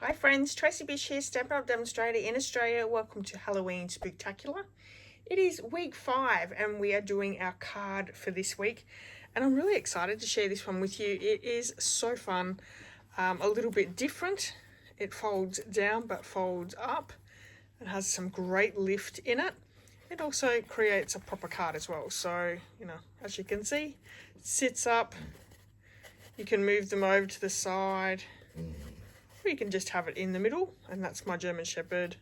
Hi friends, Tracy.bish here, Stampin' Up demonstrator in Australia. Welcome to Halloween Spooktacular. It is week 5 and we are doing our card for this week. And I'm really excited to share this one with you. It is so fun, a little bit different. It folds down but folds up. It has some great lift in it. It also creates a proper card as well. So, as you can see, it sits up. You can move them over to the side. Or you can just have it in the middle, and that's my German Shepherd.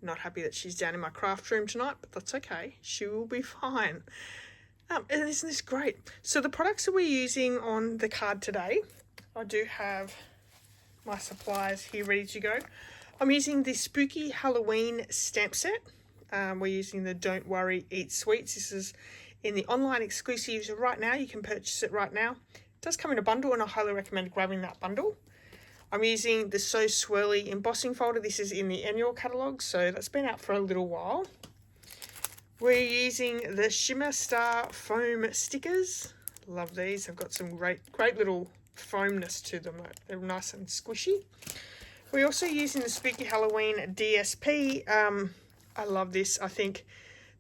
Not happy that she's down in my craft room tonight, but that's okay. She will be fine. And isn't this great? So the products that we're using on the card today, I do have my supplies here ready to go. I'm using the Spooky Halloween stamp set. We're using the Don't Worry Eat Sweets. This is in the online exclusives right now. You can purchase it right now. It does come in a bundle, and I highly recommend grabbing that bundle. I'm using the So Swirly embossing folder. This is in the annual catalogue, so that's been out for a little while. We're using the Shimmer Star foam stickers. Love these. They've got some great little foamness to them. They're nice and squishy. We're also using the Spooky Halloween DSP. I love this. I think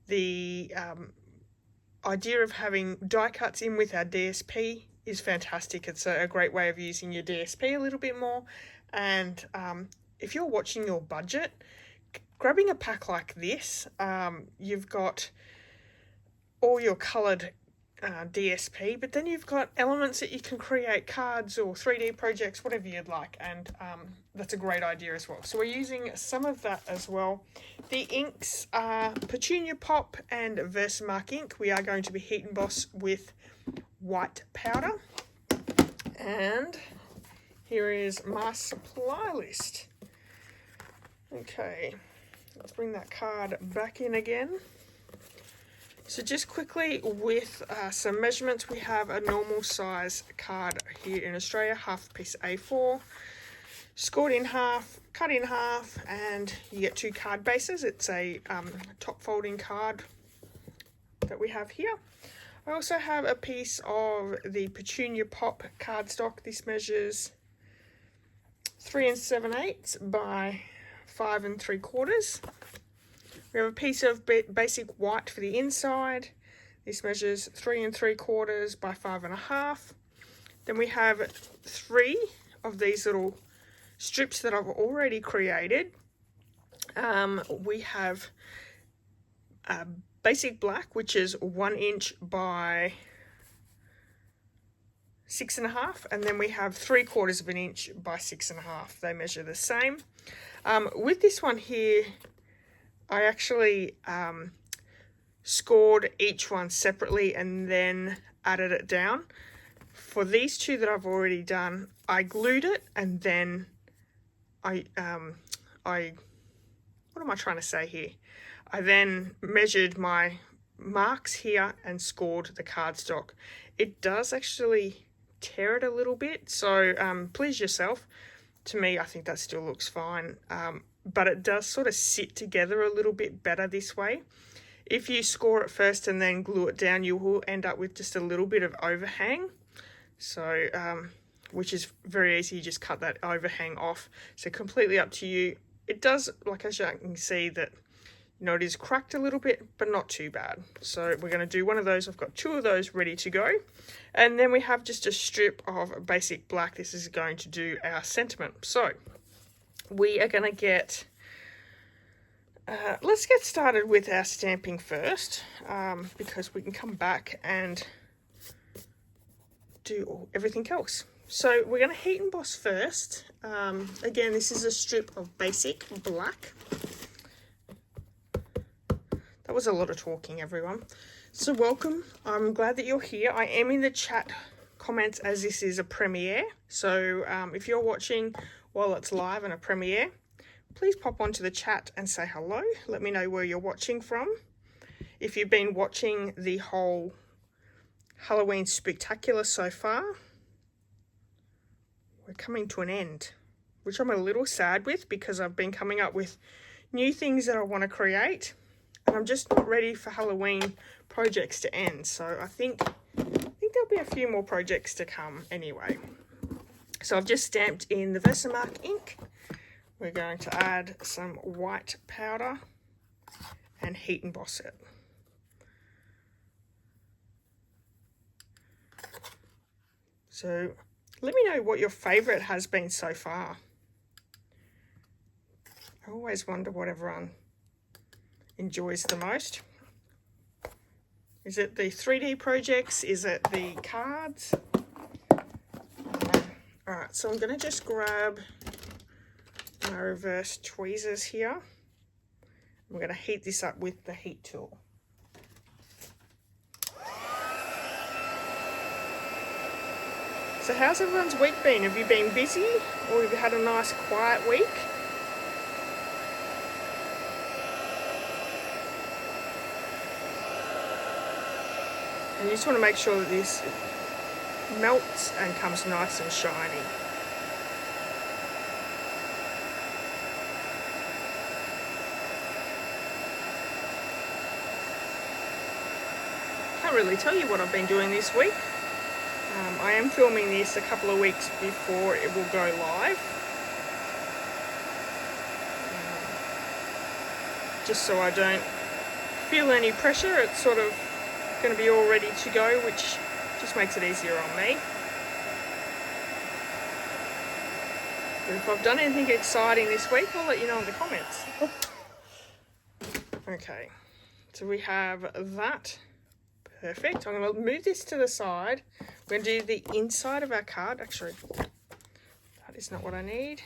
the idea of having die cuts in with our DSP is fantastic. It's a great way of using your DSP a little bit more. And if you're watching your budget, grabbing a pack like this, you've got all your coloured DSP, but then you've got elements that you can create cards or 3D projects, whatever you'd like, and that's a great idea as well. So we're using some of that as well. The inks are Petunia Pop and Versamark ink. We are going to be heat emboss with white powder, and here is my supply list. Okay, let's bring that card back in again. So just quickly with some measurements, we have a normal size card here in Australia, half piece A4, scored in half, cut in half, and you get 2 card bases. It's a top folding card that we have here. I also have a piece of the Petunia Pop cardstock. This measures 3 7/8 by 5 3/4. We have a piece of basic white for the inside. This measures 3 3/4 by 5 1/2. Then we have 3 of these little strips that I've already created. We have basic black, which is 1 inch by 6 1/2, and then we have 3/4 of an inch by 6 1/2. They measure the same. With this one here, I actually scored each one separately and then added it down. For these 2 that I've already done, I glued it, and then what am I trying to say here? I then measured my marks here and scored the cardstock. It does actually tear it a little bit, so please yourself. To me, I think that still looks fine, but it does sort of sit together a little bit better this way. If you score it first and then glue it down, you will end up with just a little bit of overhang, so which is very easy. You just cut that overhang off, so completely up to you. It does, like, as you can see, that it is cracked a little bit, but not too bad. So we're going to do one of those. I've got 2 of those ready to go. And then we have just a strip of basic black. This is going to do our sentiment. So we are going to get, let's get started with our stamping first, because we can come back and do everything else. So we're going to heat emboss first. Again, this is a strip of basic black. That was a lot of talking, everyone. So welcome. I'm glad that you're here. I am in the chat comments as this is a premiere. So if you're watching while it's live and a premiere, please pop onto the chat and say hello. Let me know where you're watching from. If you've been watching the whole Halloween Spooktacular so far, we're coming to an end, which I'm a little sad with because I've been coming up with new things that I want to create. And I'm just not ready for Halloween projects to end. So I think there'll be a few more projects to come anyway. So I've just stamped in the Versamark ink. we're going to add some white powder and heat emboss it. So let me know what your favourite has been so far. I always wonder what everyone enjoys the most. Is it the 3D projects? Is it the cards? Alright, so I'm going to just grab my reverse tweezers here. I'm going to heat this up with the heat tool. So how's everyone's week been? Have you been busy or have you had a nice quiet week? And you just want to make sure that this melts and comes nice and shiny. Can't really tell you what I've been doing this week. I am filming this a couple of weeks before it will go live. Just so I don't feel any pressure. It's sort of going to be all ready to go, which just makes it easier on me. But if I've done anything exciting this week, I'll let you know in the comments. Okay, so we have that. Perfect. I'm going to move this to the side. We're going to do the inside of our card. Actually, that is not what I need.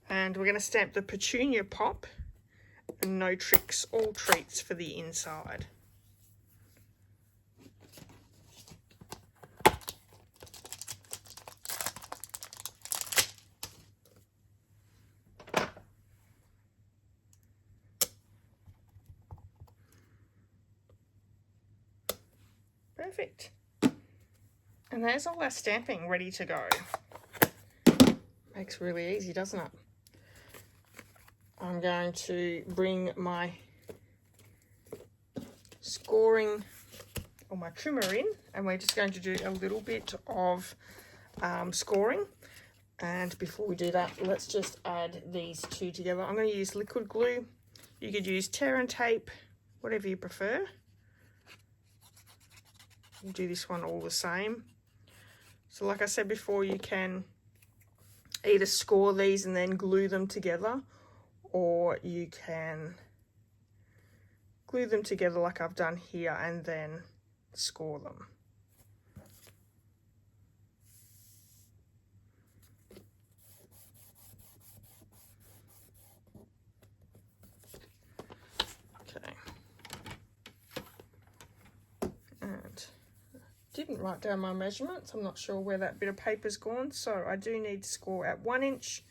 And we're going to stamp the Petunia Pop and No Tricks, All Treats for the inside. Perfect. And there's all our stamping ready to go. Makes it really easy, doesn't it? I'm going to bring my scoring or my trimmer in, and we're just going to do a little bit of scoring. And before we do that, let's just add these two together. I'm going to use liquid glue. You could use tear and tape, whatever you prefer. We'll do this one all the same. So like I said before, you can either score these and then glue them together, or you can glue them together like I've done here and then score them. Okay. And didn't write down my measurements. I'm not sure where that bit of paper's gone, so I do need to score at 1 inch,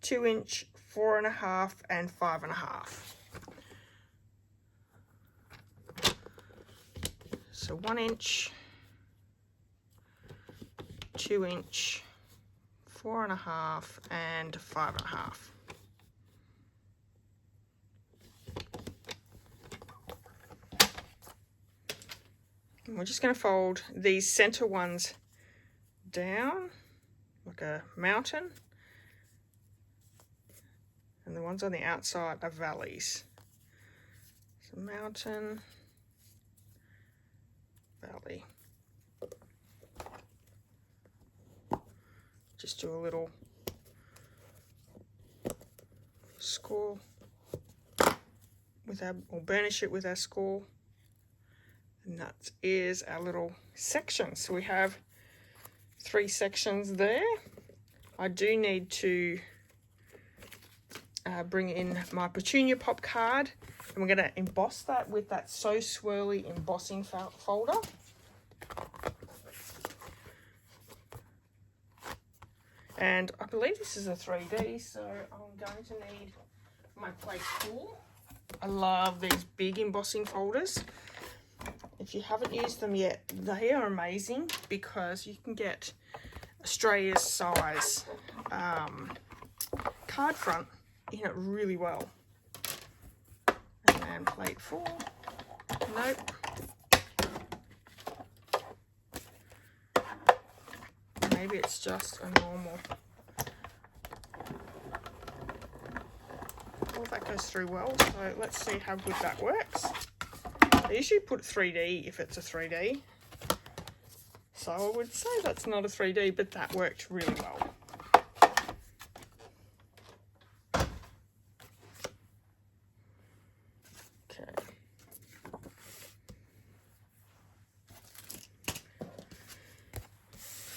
2 inch, 4.5 and 5.5. So 1 inch, 2 inch, 4.5 and 5.5. And we're just going to fold these center ones down like a mountain, and the ones on the outside are valleys. So mountain, valley. Just do a little score with our, or burnish it with our score. And that is our little section. So we have 3 sections there. I do need to bring in my Petunia Pop card, and we're going to emboss that with that So Swirly embossing folder. And I believe this is a 3D, so I'm going to need my plate tool. I love these big embossing folders. If you haven't used them yet, they are amazing because you can get Australia's size card front in it really well. And plate 4. Nope. Maybe it's just a normal goes through well. So let's see how good that works. I usually put 3D if it's a 3D. So I would say that's not a 3D, but that worked really well. Okay.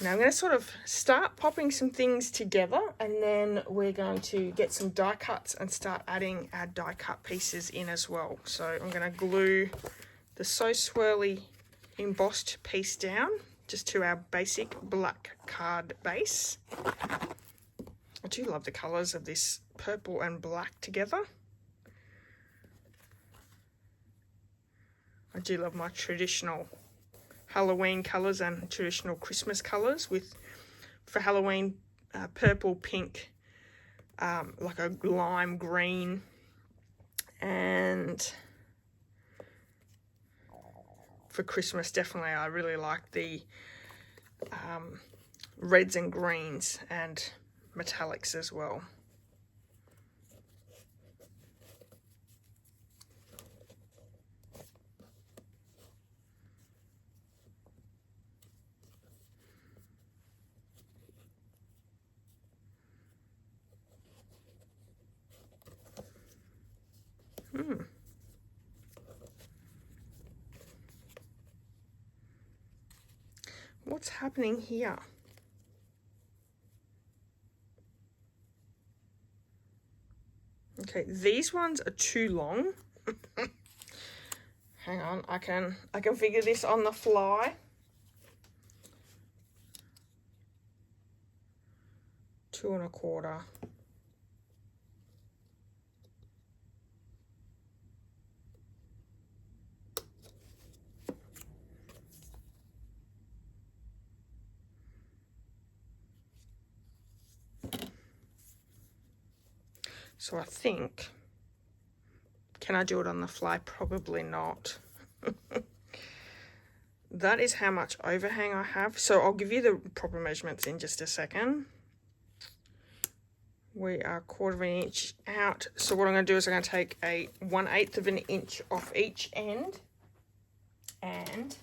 Now I'm going to sort of start popping some things together, and then we're going to get some die cuts and start adding our die cut pieces in as well. So I'm going to glue the So Swirly embossed piece down just to our basic black card base. I do love the colours of this purple and black together. I do love my traditional Halloween colours and traditional Christmas colours with, for Halloween, purple, pink, like a lime green, and for Christmas definitely I really like the reds and greens and metallics as well. What's happening here? Okay, these ones are too long. Hang on, I can figure this on the fly. Two and a quarter. So I think, can I do it on the fly? Probably not. That is how much overhang I have. So I'll give you the proper measurements in just a second. We are 1/4 of an inch out. So what I'm going to do is I'm going to take a 1/8 of an inch off each end and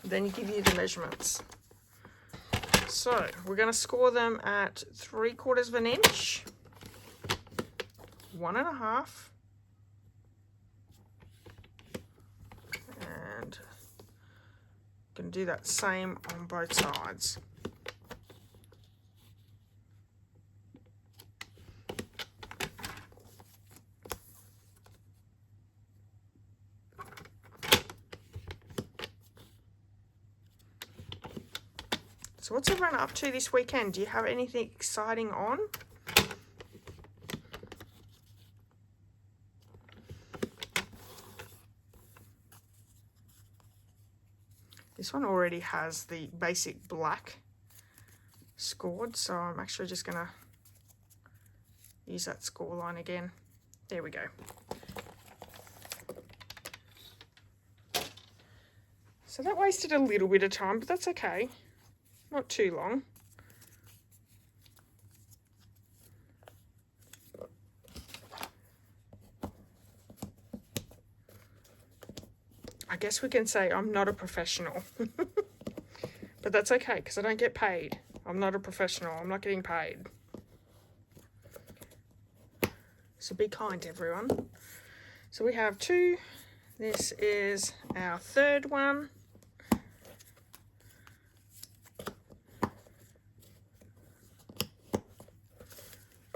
then give you the measurements. So we're going to score them at 3/4 of an inch. 1.5, and going to do that same on both sides. So what's everyone up to this weekend? Do you have anything exciting on? This one already has the basic black scored, so I'm actually just going to use that score line again. There we go. So that wasted a little bit of time, but that's okay. Not too long. I guess we can say I'm not a professional. But that's okay, because I don't get paid. I'm not a professional. I'm not getting paid. So be kind, everyone. So we have 2. This is our 3rd one.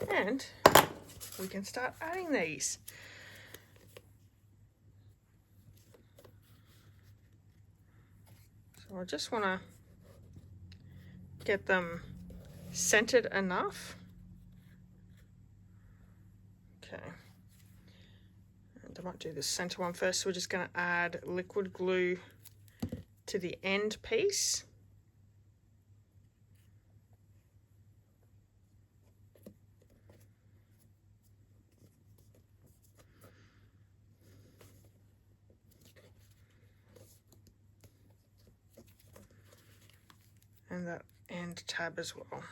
And we can start adding these. So I just want to get them centered enough. Okay. And I might do the center one first. So we're just going to add liquid glue to the end piece. And that end tab as well.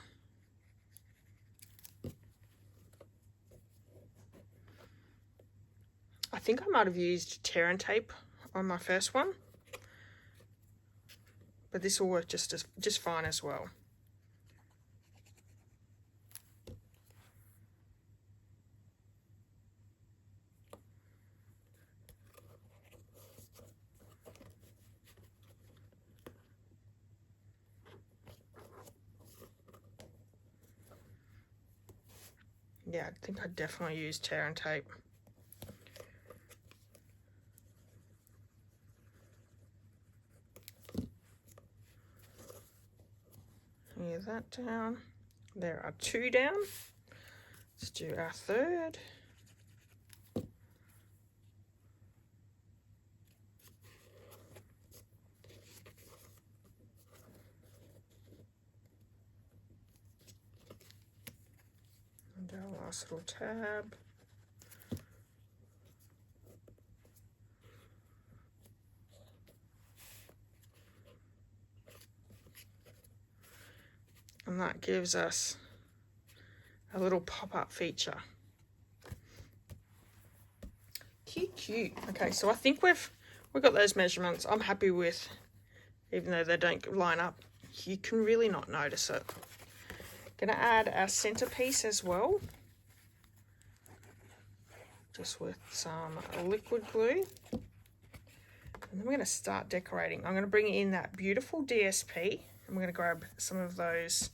think I might have used tear and tape on my first one, but this will work just fine as well. Yeah, I think I definitely used tear and tape. Here's that down. There are 2 down. Let's do our third. And our last little tab. And that gives us a little pop-up feature. Cute. Okay, so I think we've got those measurements. I'm happy with, even though they don't line up, you can really not notice it. Gonna add our centerpiece as well, just with some liquid glue. And then we're gonna start decorating. I'm gonna bring in that beautiful DSP. I'm going to grab some of those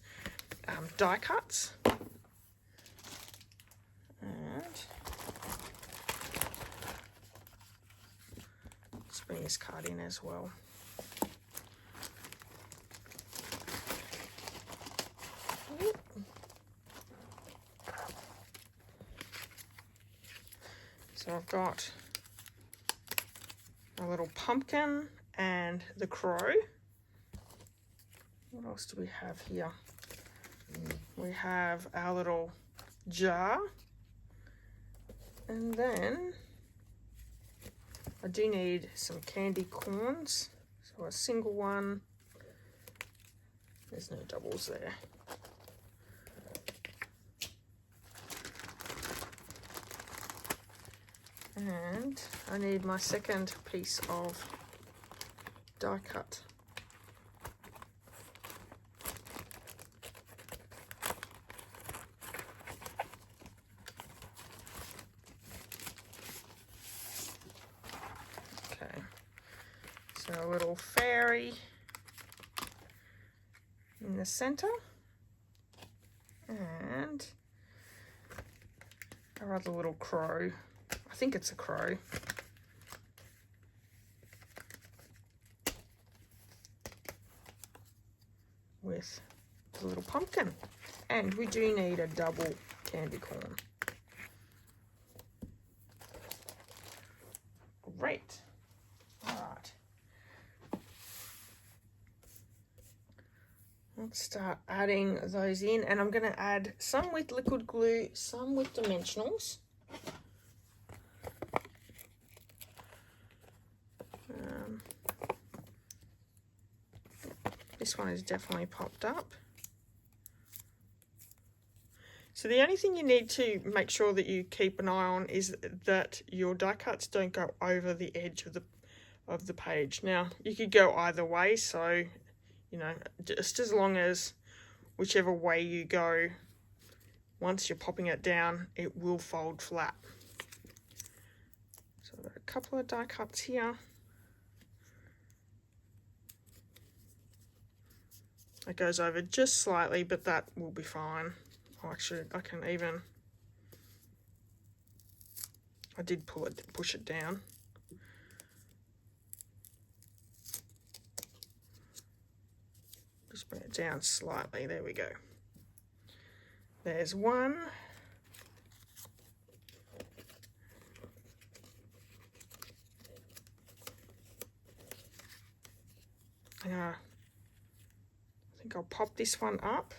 die cuts, and let's bring this card in as well. So I've got a little pumpkin and the crow. What else do we have here? We have our little jar, and then I do need some candy corns, so a single one. There's no doubles there. And I need my second piece of die cut. A little fairy in the center, and our other little crow. I think it's a crow. With the little pumpkin. And we do need a double candy corn. Great. Let's start adding those in, and I'm going to add some with liquid glue, some with dimensionals. This one is definitely popped up. So the only thing you need to make sure that you keep an eye on is that your die cuts don't go over the edge of the page. Now, you could go either way, so you know, just as long as whichever way you go, once you're popping it down, it will fold flat. So I've got a couple of die cuts here. It goes over just slightly, but that will be fine. Oh, actually, I did push it down. Just bring it down slightly. There we go. There's one. I think I'll pop this one up.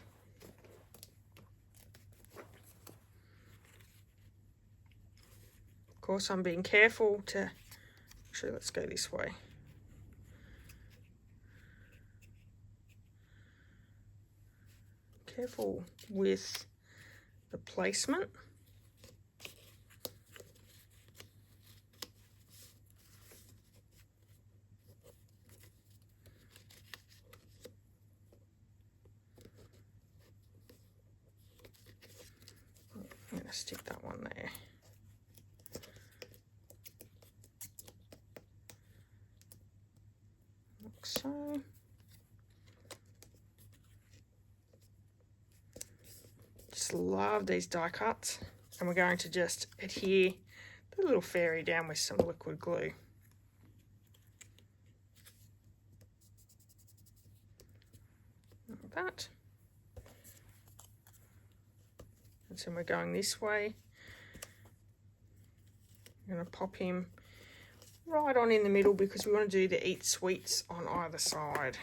Of course, I'm being careful to... Actually, let's go this way. Careful with the placement. gonna stick that one there. Like so. Just love these die cuts, and we're going to just adhere the little fairy down with some liquid glue. Like that. And so we're going this way. I'm going to pop him right on in the middle because we want to do the eat sweets on either side.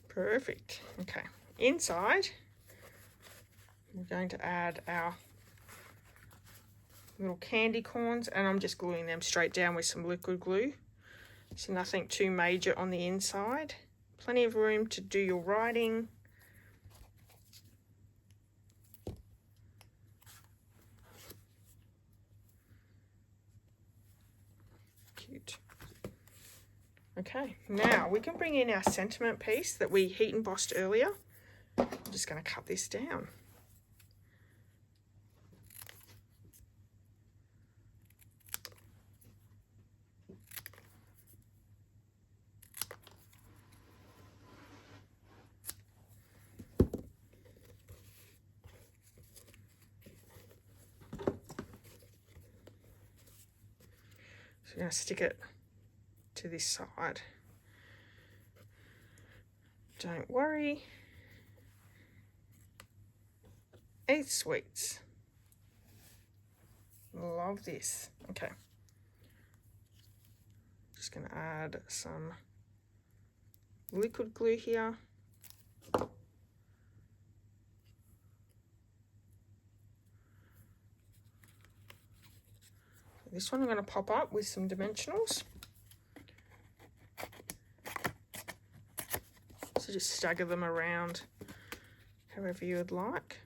Perfect. Okay, inside we're going to add our little candy corns, and I'm just gluing them straight down with some liquid glue. So nothing too major on the inside. Plenty of room to do your writing. Cute. Okay, now we can bring in our sentiment piece that we heat embossed earlier. I'm just going to cut this down. So I'm going to stick it to this side. Don't worry. Eat sweets. Love this. Okay. Just going to add some liquid glue here. This one I'm going to pop up with some dimensionals. So just stagger them around however you would like.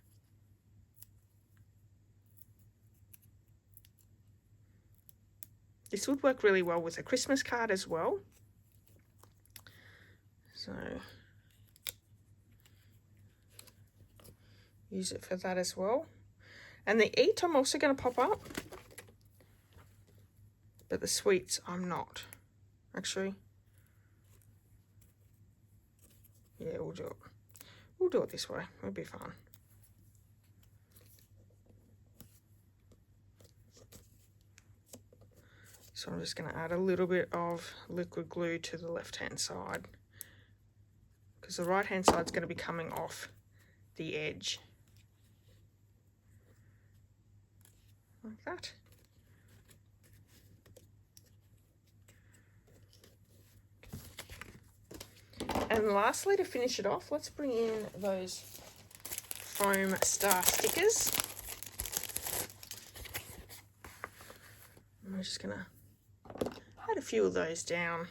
This would work really well with a Christmas card as well. So use it for that as well. And the eat I'm also going to pop up. But the sweets I'm not. Actually. Yeah, we'll do it. We'll do it this way. It'll be fun. So I'm just going to add a little bit of liquid glue to the left-hand side, because the right-hand side is going to be coming off the edge. Like that. And lastly, to finish it off, let's bring in those foam star stickers. I'm just going to add a few of those down.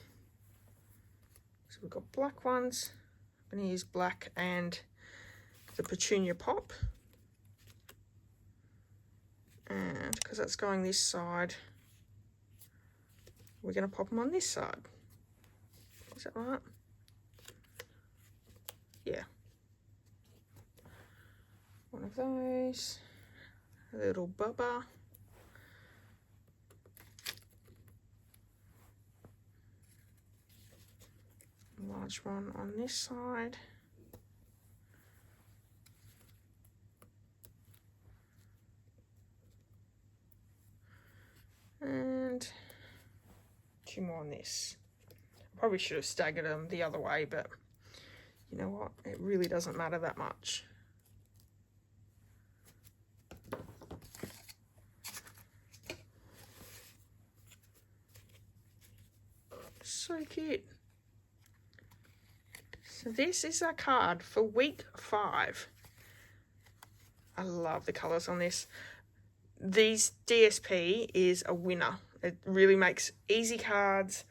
So we've got black ones. I'm going to use black and the petunia pop. And because that's going this side, we're going to pop them on this side. Is that right? Yeah. One of those. A little bubba. Large one on this side. And two more on this. Probably should have staggered them the other way, but you know what? It really doesn't matter that much. So cute. So this is our card for week 5. I love the colours on this. These DSP is a winner. It really makes easy cards,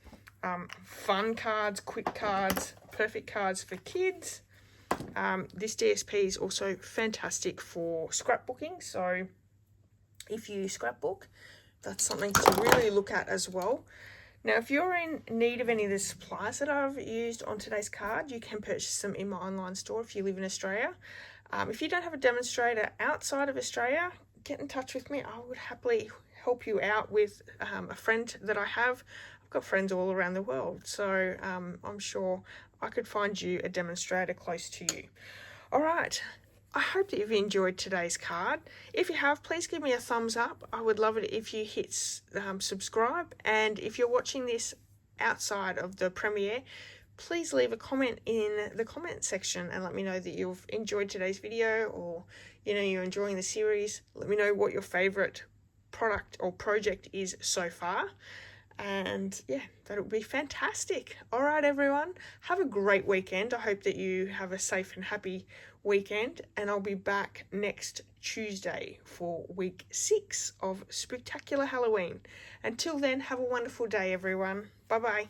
fun cards, quick cards, perfect cards for kids. This DSP is also fantastic for scrapbooking. So if you scrapbook, that's something to really look at as well. Now, if you're in need of any of the supplies that I've used on today's card, you can purchase them in my online store if you live in Australia. If you don't have a demonstrator outside of Australia, get in touch with me. I would happily help you out with a friend that I have. I've got friends all around the world, so I'm sure I could find you a demonstrator close to you. All right. I hope that you've enjoyed today's card. If you have, please give me a thumbs up. I would love it if you hit subscribe. And if you're watching this outside of the premiere, please leave a comment in the comment section and let me know that you've enjoyed today's video, or you're enjoying the series. Let me know what your favorite product or project is so far. And yeah, that would be fantastic. All right, everyone, have a great weekend. I hope that you have a safe and happy weekend, and I'll be back next Tuesday for week 6 of Spooktacular Halloween. Until then, have a wonderful day, everyone. Bye bye.